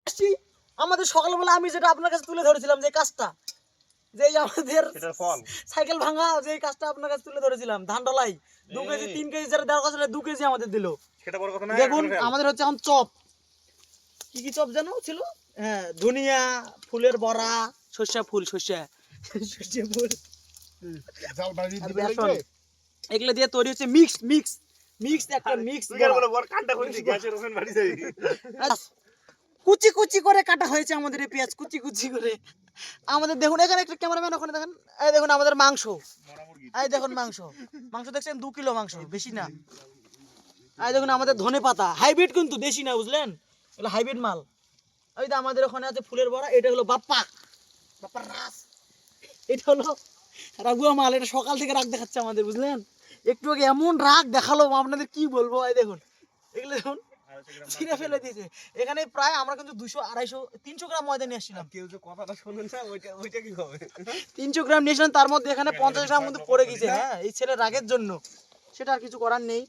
আসছি আমাদের সকালবেলা আমি যেটা আপনার কাছে তুলে ধরেছিলাম যে কাজটা, যে এই আমাদের সাইকেল ভাঙা যে কাজটা আপনার কাছে তুলে ধরেছিলাম, ধান ডলাই 2 কেজি 3 কেজি যারা দেওয়ার কথা 2 কেজি আমাদের দিল। সেটা বড় কথা না। দেখুন আমাদের হচ্ছে এখন চপ, কি কি চপ জানো ছিল, হ্যাঁ ধনিয়া ফুলের বড়া, সর্ষে ফুল, সর্ষে ফুল, আর বেসন, এগুলো দিয়ে তৈরি হচ্ছে মিক্স মিক্স মিক্স একটা মিক্স কুচি কুচি করে কাটা হয়েছে আমাদের এই পেঁয়াজ, কুচি কুচি করে। আমাদের দেখুন এখানে একটা ক্যামেরাম্যান, ওখানে দেখেন, এই দেখুন আমাদের মাংস, এই দেখুন মাংস, মাংস দেখছেন 2 কিলো মাংস, বেশি না। এই দেখুন আমাদের ধনে পাতা, হাইব্রিড কিন্তু দেশি না, বুঝলেন, এগুলো হাইব্রিড মাল। ওই তো আমাদের ওখানে আছে ফুলের বড়া, এটা হলো বাপ্পা, বাপ্পার রাস, এটা হলো রাগুয়া মাল, এটা সকাল থেকে রাগ দেখাচ্ছে আমাদের, বুঝলেন, একটু আগে এমন রাগ দেখালো আপনাদের কি বলবো। এই দেখুন এগুলো দেখুন ছিঁড়ে ফেলে দিয়েছে। এখানে প্রায় আমরা কিন্তু 200 250 300 গ্রাম ময়দা নিয়ে আসছিলাম। কেউ যে কথাটা শুনেন না, ওইটা কি হবে? 300 গ্রাম নিয়েছিলাম, তার মধ্যে এখানে 50 গ্রাম মধ্যে পড়ে গেছে। হ্যাঁ এই ছেলের রাগের জন্য, সেটা আর কিছু করার নেই।